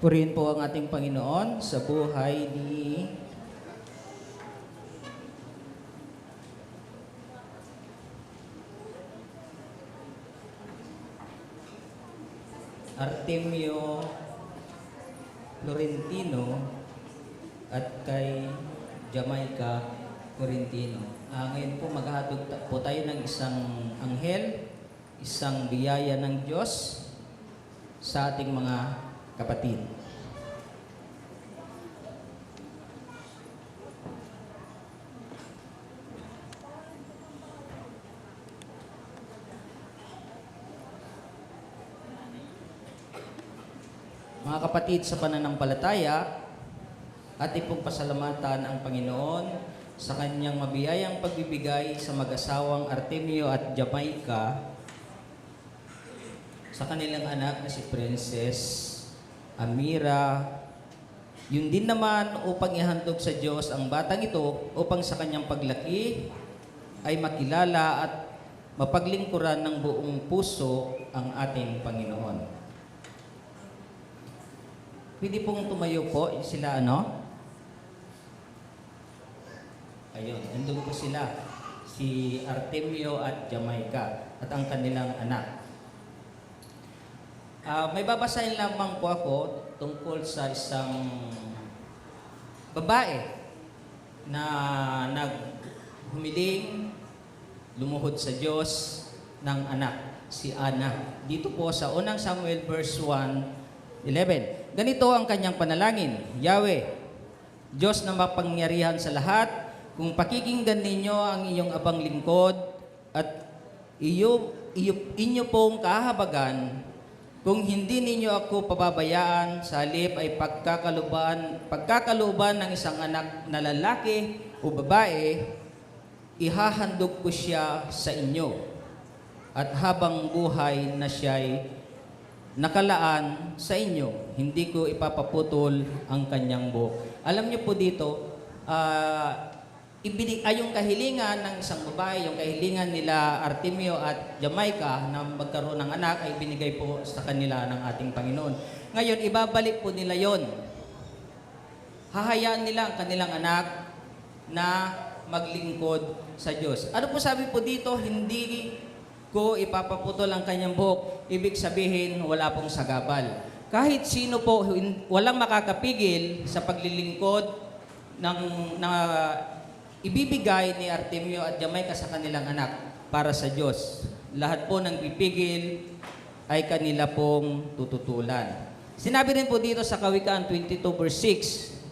Purihin po ang ating Panginoon sa buhay ni Artemio Florentino at kay Jamaica Florentino. Ngayon po maghahatid po tayo ng isang anghel, isang biyaya ng Diyos sa ating mga kapatid. Mga kapatid sa pananampalataya, ating pong pasalamatan ang Panginoon sa kanyang mabiyayang pagbibigay sa mag-asawang Artemio at Jamaica sa kanilang anak na si Princess Amira. Yun din naman upang ihandog sa Diyos ang batang ito upang sa kanyang paglaki ay makilala at mapaglingkuran ng buong puso ang ating Panginoon. Pwede pong tumayo po sila, ano? Ayun, nandun po sila. Si Artemio at Jamaica at ang kanilang anak. May babasahin lamang po ako tungkol sa isang babae na naghumiling, lumuhod sa Diyos ng anak, si Ana. Dito po sa unang Samuel verse 1:11. Ganito ang kanyang panalangin: Yahweh, Diyos na mapangyarihan sa lahat, kung pakikinggan ninyo ang iyong abang lingkod at inyo pong kahabagan, kung hindi ninyo ako pababayaan, sa halip ay pagkakalooban ng isang anak na lalaki o babae, ihahandog ko siya sa inyo. At habang buhay na siya'y nakalaan sa inyo, hindi ko ipapaputol ang kanyang buhok. Alam niyo po dito, yung kahilingan ng isang babae, yung kahilingan nila Artemio at Jamaica na magkaroon ng anak ay binigay po sa kanila ng ating Panginoon. Ngayon, ibabalik po nila yon. Hahayaan nila ang kanilang anak na maglingkod sa Diyos. Ano po sabi po dito? Hindi ko ipapaputol ang kanyang buhok. Ibig sabihin, wala pong sagabal. Kahit sino po, walang makakapigil sa paglilingkod na ibibigay ni Artemio at Jamaica sa kanilang anak para sa Diyos. Lahat po ng pipigil ay kanila pong tututulan. Sinabi rin po dito sa Kawikaan 22 verse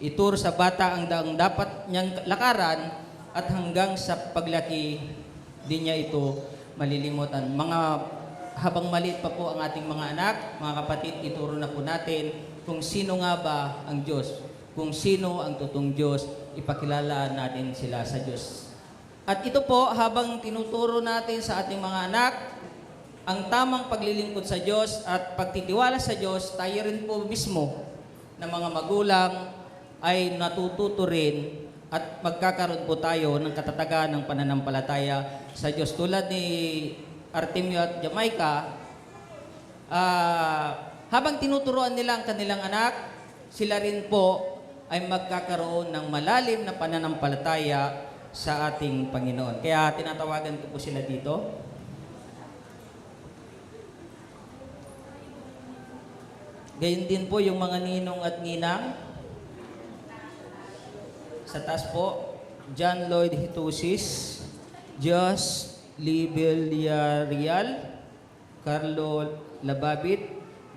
6, ituro sa bata ang daang dapat niyang lakaran at hanggang sa paglaki di niya ito malilimutan. Habang maliit pa po ang ating mga anak, mga kapatid, ituro na po natin kung sino nga ba ang Diyos, kung sino ang totoong Diyos, ipakilala natin sila sa Diyos. At ito po, habang tinuturo natin sa ating mga anak ang tamang paglilingkod sa Diyos at pagtitiwala sa Diyos, tayo rin po mismo na mga magulang ay natututo rin at magkakaroon po tayo ng katatagan ng pananampalataya sa Diyos. Tulad ni Artemio at Jamaica, habang tinuturuan nila ang kanilang anak, sila rin po ay magkakaroon ng malalim na pananampalataya sa ating Panginoon. Kaya tinatawagan ko po sila dito. Gayon din po yung mga ninong at ninang. Sa taas po, John Lloyd Hitusis, Jos Villarreal, Carlo Lababit,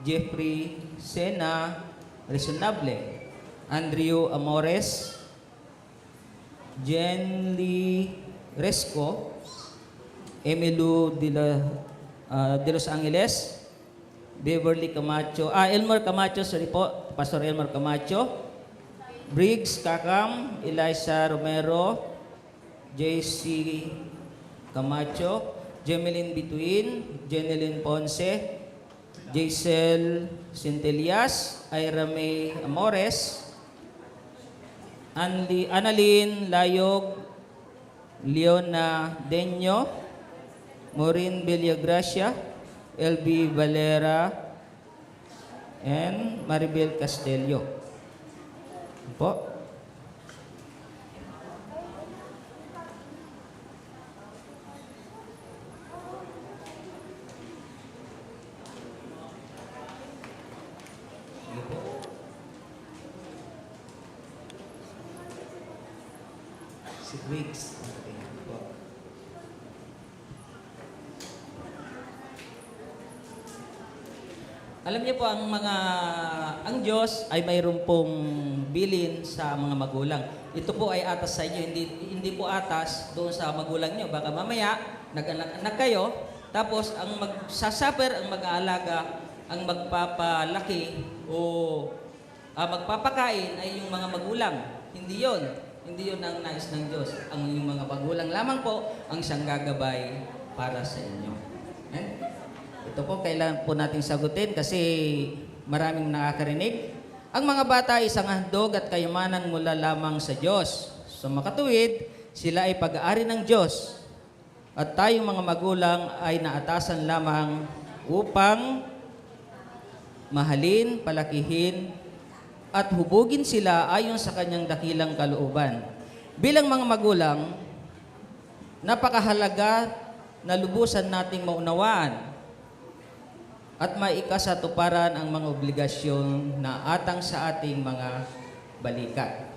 Jeffrey Sena Resonable, Andrew Amores, Jenly Resco, Emilio de Los Angeles, Beverly Camacho, Elmer Camacho, sorry po, Pastor Elmer Camacho, Briggs Kakam, Eliza Romero, JC Camacho, Jemeline Bituin, Jeneline Ponce, Jaisel Sintelias, Ira May Amores, Annalyn Layog, Leona Denyo, Maureen Villagracia, LB Valera, and Maribel Castelio. Po. Sige po. Si Briggs. Okay. Po. Alam niyo po ang Diyos ay mayroon pong bilin sa mga magulang. Ito po ay atas sa inyo, hindi po atas doon sa magulang niyo. Baka mamaya nag-anak kayo, tapos ang magsasuffer, ang mag-aalaga, ang magpapalaki o magpapakain ay yung mga magulang. Hindi 'yon. Hindi 'yon ang nais ng Diyos. Ang yung mga magulang lamang po ang siyang gagabay para sa inyo. Amen? Ito po, kailangan po nating sagutin kasi maraming nakakarinig. Ang mga bata ay isang handog at kayamanan mula lamang sa Diyos. Sa makatuwid, sila ay pag-aari ng Diyos. At tayong mga magulang ay naatasan lamang upang mahalin, palakihin, at hubugin sila ayon sa kanyang dakilang kalooban. Bilang mga magulang, napakahalaga na lubusan nating maunawaan at maikasatuparan ang mga obligasyon na atang sa ating mga balikat.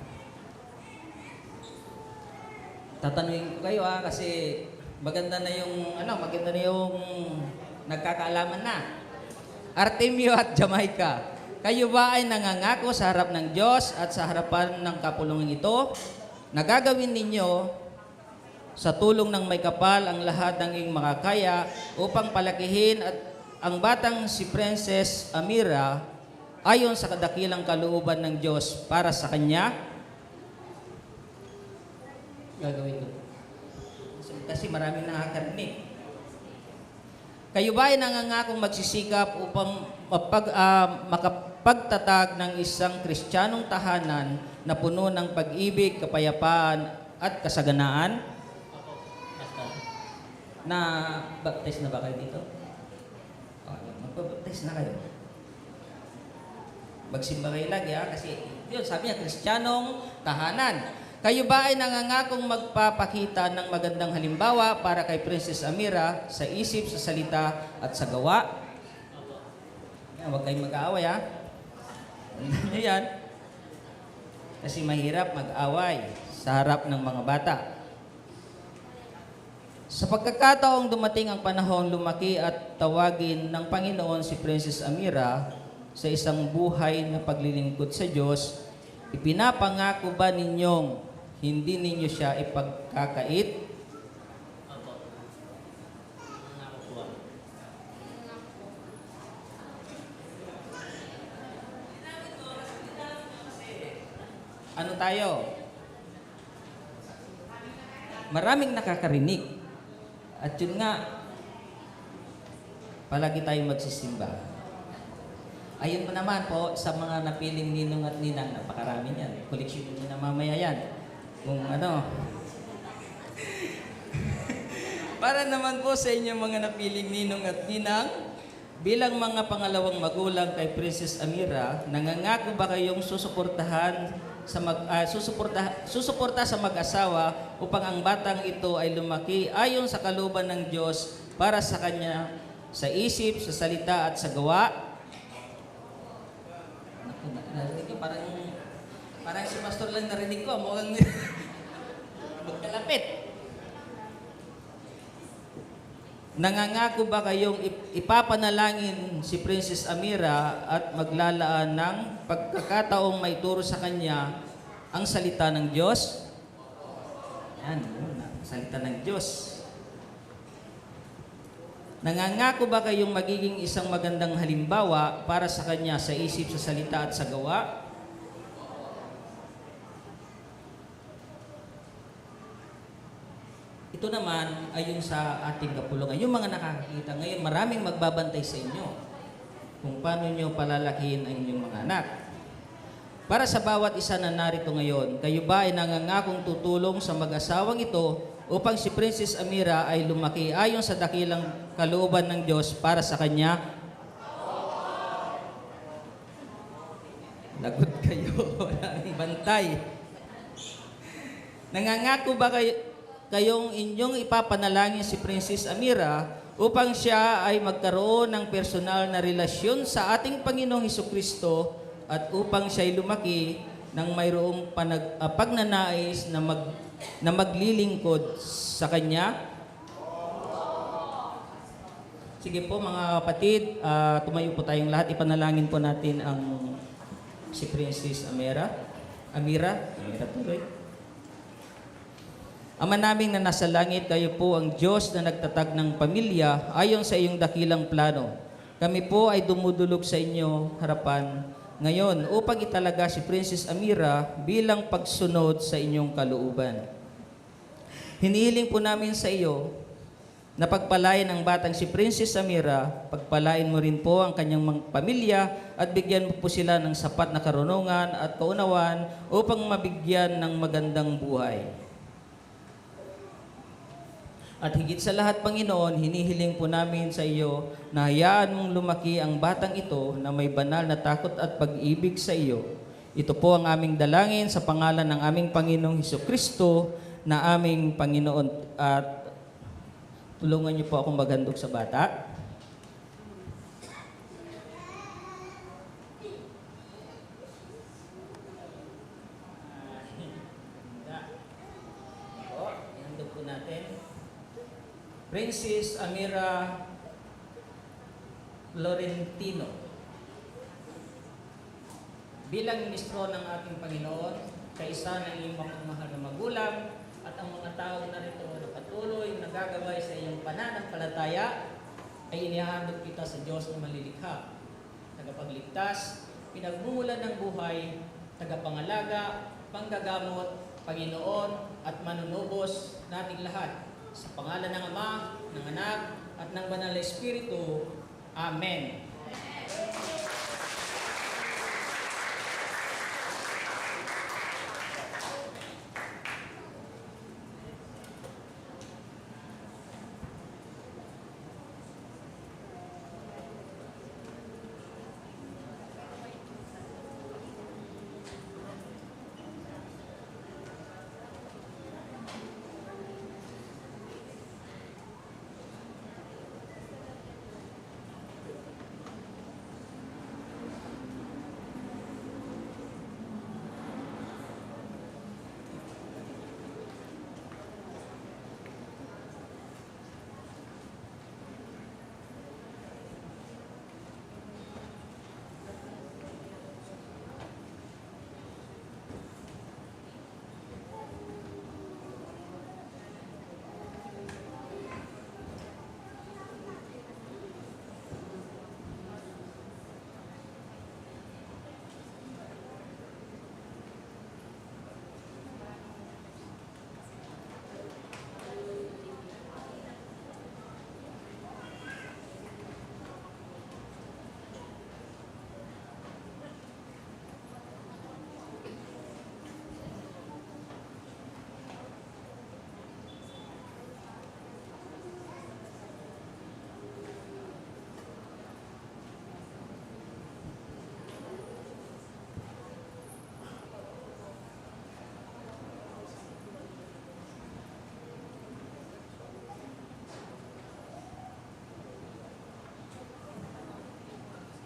Tatanungin ko kayo kasi maganda na yung nagkakaalaman na. Artemio at Jamaica, kayo ba ay nangangako sa harap ng Diyos at sa harapan ng kapulungan ito na gagawin ninyo sa tulong ng may kapal ang lahat ng iyong makakaya upang palakihin at ang batang si Princess Amira ayon sa kadakilang kalooban ng Diyos para sa kanya? Gagawin ko. Kasi maraming nakakarinig. Kayo ba ay nangangakong magsisikap upang makapagtatag ng isang Kristiyanong tahanan na puno ng pag-ibig, kapayapaan at kasaganaan? Na baptize na ba kayo dito? Magpapaptize na kayo. Magsimba kayo lagi kasi yun, sabi niya, Kristiyanong tahanan. Kayo ba ay nangangakong magpapakita ng magandang halimbawa para kay Princess Amira sa isip, sa salita at sa gawa? Huwag kayong mag-aaway Tandaan niyo yan. Kasi mahirap mag-away sa harap ng mga bata. Sa pagkakataong dumating ang panahon lumaki at tawagin ng Panginoon si Princess Amira sa isang buhay na paglilingkod sa Diyos, ipinapangako ba ninyong hindi ninyo siya ipagkakait? Ano tayo? Maraming nakakarinig. At yun nga, palagi tayong magsisimba. Ayun po naman po sa mga napiling ninong at ninang, napakarami yan. Koleksyon nyo na mamaya yan. Kung ano. Para naman po sa inyo mga napiling ninong at ninang, bilang mga pangalawang magulang kay Princess Amira, nangangako ba kayong susuporta sa mag-asawa upang ang batang ito ay lumaki ayon sa kalooban ng Diyos para sa kanya sa isip, sa salita at sa gawa? Narinig ko, parang si Pastor lang narinig ko. Mukhang magkalapit. Nangangako ba kayong ipapanalangin si Princess Amira at maglalaan ng pagkakataong may turo sa kanya ang salita ng Diyos? Yan, salita ng Diyos. Nangangako ba kayong magiging isang magandang halimbawa para sa kanya sa isip, sa salita at sa gawa? Ito naman ay yung sa ating kapulungan. Yung mga nakakakita ngayon, maraming magbabantay sa inyo kung paano nyo palalakihin ang inyong mga anak. Para sa bawat isa na narito ngayon, kayo ba ay nangangakong tutulong sa mag-asawang ito upang si Princess Amira ay lumaki ayon sa dakilang kalooban ng Diyos para sa kanya? Lagot kayo. Walang bantay. Nangangako ba kayong inyong ipapanalangin si Princess Amira upang siya ay magkaroon ng personal na relasyon sa ating Panginoong Hesukristo at upang siya ay lumaki ng mayroong pagnanais na maglilingkod sa Kanya? Sige po mga kapatid, tumayo po tayong lahat. Ipanalangin po natin si Princess Amira tuloy. Ama naming na nasa langit, kayo po ang Diyos na nagtatag ng pamilya ayon sa iyong dakilang plano. Kami po ay dumudulog sa inyo harapan ngayon upang italaga si Princess Amira bilang pagsunod sa inyong kalooban. Hinihiling po namin sa iyo na pagpalain ang batang si Princess Amira, pagpalain mo rin po ang kanyang pamilya at bigyan mo po sila ng sapat na karunungan at kaunawan upang mabigyan ng magandang buhay. At higit sa lahat, Panginoon, hinihiling po namin sa iyo na hayaan mong lumaki ang batang ito na may banal na takot at pag-ibig sa iyo. Ito po ang aming dalangin sa pangalan ng aming Panginoong Hesukristo na aming Panginoon. At tulungan niyo po akong maghandog sa bata. Ihandog po natin. Princess Amira Florentino, bilang ministro ng ating Panginoon, kaisa ng iyong mahal na magulang, at ang mga tao na rito na patuloy nagagabay sa iyong pananampalataya, ay inihahandog kita sa Diyos na malilikha, tagapagligtas, pinagmumulan ng buhay, tagapangalaga, panggagamot, Panginoon at manunubos nating lahat. Sa pangalan ng Ama, ng Anak, at ng Banal na Espiritu. Amen.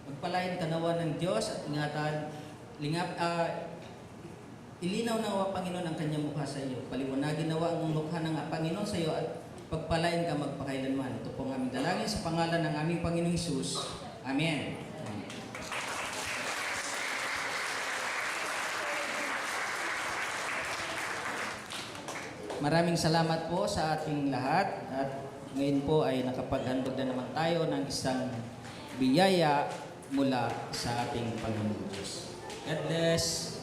Pagpalain ka nawa ng Diyos at ingatan, ilinaw nawa Panginoon ang kanyang mukha sa iyo. Paliwanagin nawa ang mukha ng Panginoon sa iyo at pagpalain ka magpakailanman. Ito po ang aming dalangin sa pangalan ng aming Panginoong Hesus. Amen. Maraming salamat po sa ating lahat at ngayon po ay nakapaghandog na naman tayo ng isang biyaya mula sa ating Panginoon Diyos. God bless.